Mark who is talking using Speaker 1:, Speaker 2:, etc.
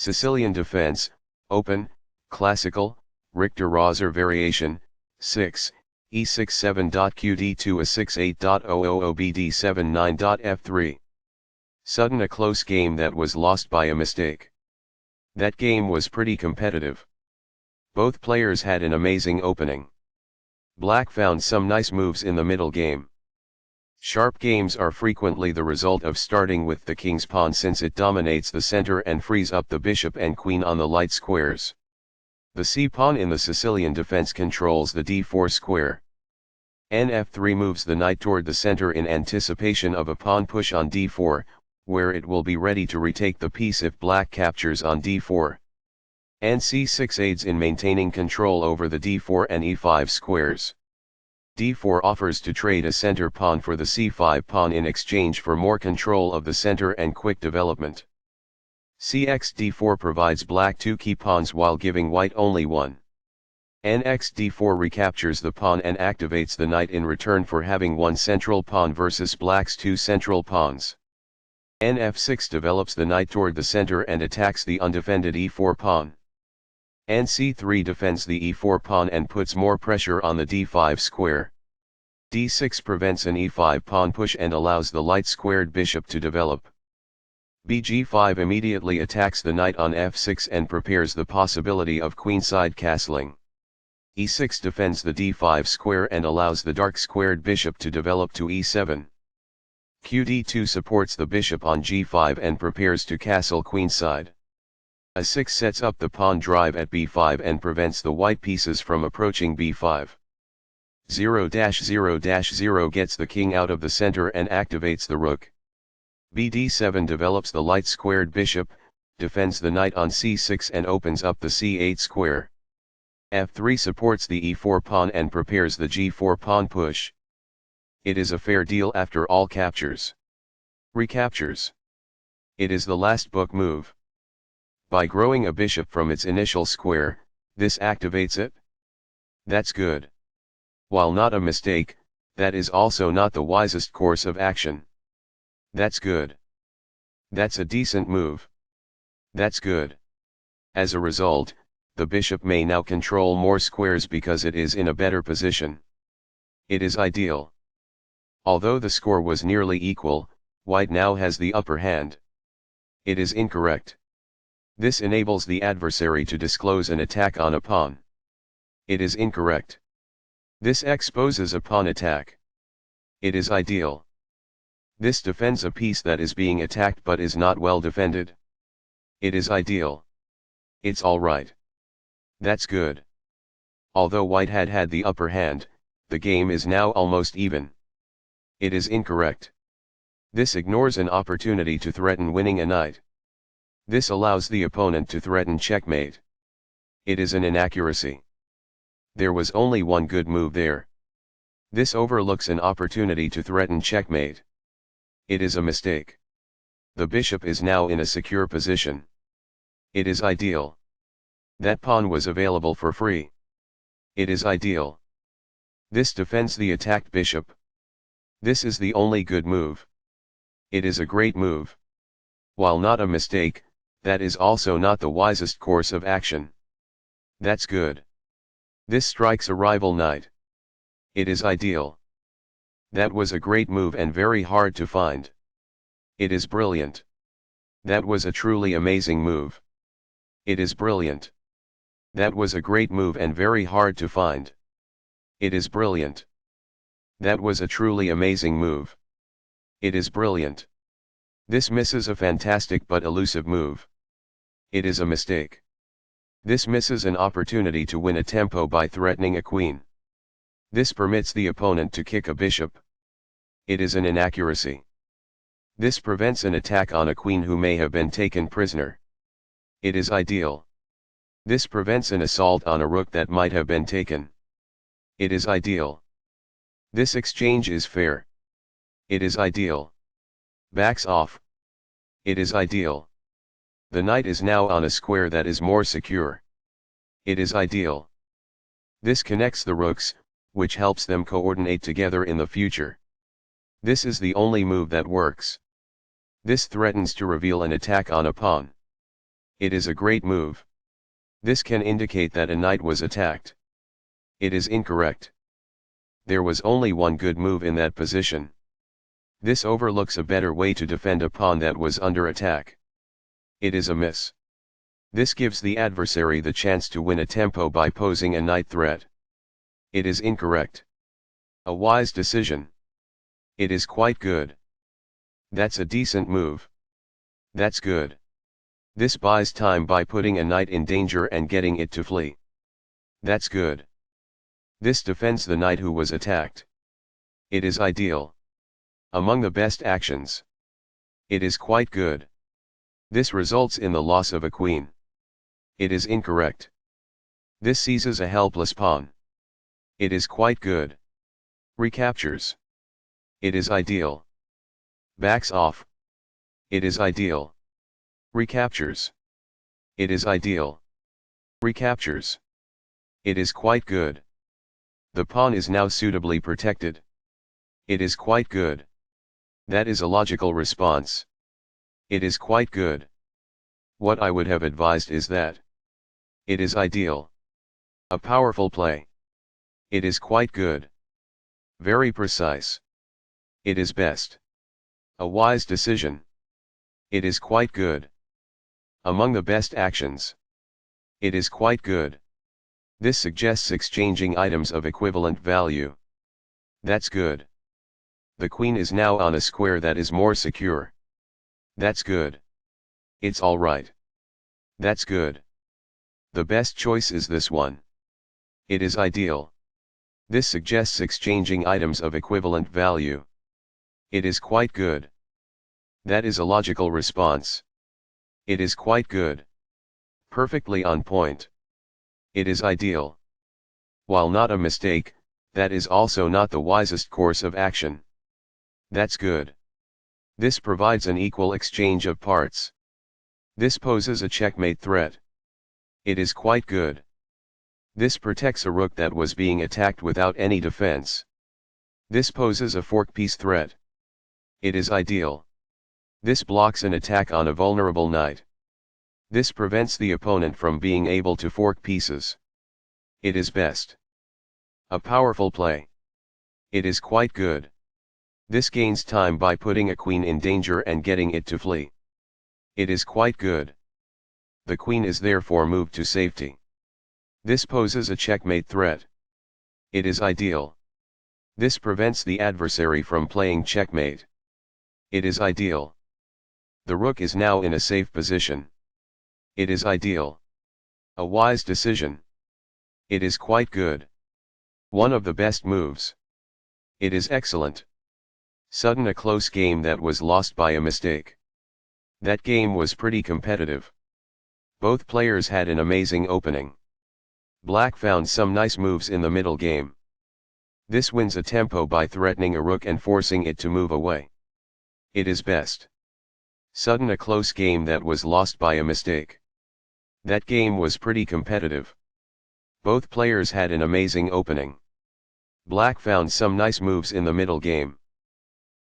Speaker 1: Sicilian defense, open, classical, Richter-Rauzer variation, 6, e67.qd2 a68.000bd79.f3. Sudden a close game that was lost by a mistake. That game was pretty competitive. Both players had an amazing opening. Black found some nice moves in the middle game. Sharp games are frequently the result of starting with the king's pawn since it dominates the center and frees up the bishop and queen on the light squares. The c-pawn in the Sicilian defense controls the d4 square. Nf3 moves the knight toward the center in anticipation of a pawn push on d4, where it will be ready to retake the piece if black captures on d4. c6 aids in maintaining control over the d4 and e5 squares. d4 offers to trade a center pawn for the c5 pawn in exchange for more control of the center and quick development. Cx d4 provides black 2 key pawns while giving white only one. Nx d4 recaptures the pawn and activates the knight in return for having one central pawn versus black's 2 central pawns. Nf6 develops the knight toward the center and attacks the undefended e4 pawn. c3 defends the e4 pawn and puts more pressure on the d5 square. d6 prevents an e5 pawn push and allows the light squared bishop to develop. bg5 immediately attacks the knight on f6 and prepares the possibility of queenside castling. e6 defends the d5 square and allows the dark squared bishop to develop to e7. qd2 supports the bishop on g5 and prepares to castle queenside. a6 sets up the pawn drive at b5 and prevents the white pieces from approaching b5. 0-0-0 gets the king out of the center and activates the rook. bd7 develops the light squared bishop, defends the knight on c6 and opens up the c8 square. f3 supports the e4 pawn and prepares the g4 pawn push. It is a fair deal after all captures. Recaptures. It is the last book move. By growing a bishop from its initial square, this activates it. That's good. While not a mistake, that is also not the wisest course of action. That's good. That's a decent move. That's good. As a result, the bishop may now control more squares because it is in a better position. It is ideal. Although the score was nearly equal, white now has the upper hand. It is incorrect. This enables the adversary to disclose an attack on a pawn. It is incorrect. This exposes a pawn attack. It is ideal. This defends a piece that is being attacked but is not well defended. It is ideal. It's alright. That's good. Although white had the upper hand, the game is now almost even. It is incorrect. This ignores an opportunity to threaten winning a knight. This allows the opponent to threaten checkmate. It is an inaccuracy. There was only one good move there. This overlooks an opportunity to threaten checkmate. It is a mistake. The bishop is now in a secure position. It is ideal. That pawn was available for free. It is ideal. This defends the attacked bishop. This is the only good move. It is a great move. While not a mistake, that is also not the wisest course of action. That's good. This strikes a rival knight. It is ideal. That was a great move and very hard to find. It is brilliant. That was a truly amazing move. It is brilliant. That was a great move and very hard to find. It is brilliant. That was a truly amazing move. It is brilliant. This misses a fantastic but elusive move. It is a mistake. This misses an opportunity to win a tempo by threatening a queen. This permits the opponent to kick a bishop. It is an inaccuracy. This prevents an attack on a queen who may have been taken prisoner. It is ideal. This prevents an assault on a rook that might have been taken. It is ideal. This exchange is fair. It is ideal. Backs off. It is ideal. The knight is now on a square that is more secure. It is ideal. This connects the rooks, which helps them coordinate together in the future. This is the only move that works. This threatens to reveal an attack on a pawn. It is a great move. This can indicate that a knight was attacked. It is incorrect. There was only one good move in that position. This overlooks a better way to defend a pawn that was under attack. It is a miss. This gives the adversary the chance to win a tempo by posing a knight threat. It is incorrect. A wise decision. It is quite good. That's a decent move. That's good. This buys time by putting a knight in danger and getting it to flee. That's good. This defends the knight who was attacked. It is ideal. Among the best actions. It is quite good. This results in the loss of a queen. It is incorrect. This seizes a helpless pawn. It is quite good. Recaptures. It is ideal. Backs off. It is ideal. Recaptures. It is ideal. Recaptures. It is quite good. The pawn is now suitably protected. It is quite good. That is a logical response. It is quite good. What I would have advised is that. It is ideal. A powerful play. It is quite good. Very precise. It is best. A wise decision. It is quite good. Among the best actions. It is quite good. This suggests exchanging items of equivalent value. That's good. The queen is now on a square that is more secure. That's good. It's all right. That's good. The best choice is this one. It is ideal. This suggests exchanging items of equivalent value. It is quite good. That is a logical response. It is quite good. Perfectly on point. It is ideal. While not a mistake, that is also not the wisest course of action. That's good. This provides an equal exchange of parts. This poses a checkmate threat. It is quite good. This protects a rook that was being attacked without any defense. This poses a fork piece threat. It is ideal. This blocks an attack on a vulnerable knight. This prevents the opponent from being able to fork pieces. It is best. A powerful play. It is quite good. This gains time by putting a queen in danger and getting it to flee. It is quite good. The queen is therefore moved to safety. This poses a checkmate threat. It is ideal. This prevents the adversary from playing checkmate. It is ideal. The rook is now in a safe position. It is ideal. A wise decision. It is quite good. One of the best moves. It is excellent. Sudden a close game that was lost by a mistake. That game was pretty competitive. Both players had an amazing opening. Black found some nice moves in the middle game. This wins a tempo by threatening a rook and forcing it to move away. It is best. Sudden a close game that was lost by a mistake. That game was pretty competitive. Both players had an amazing opening. Black found some nice moves in the middle game.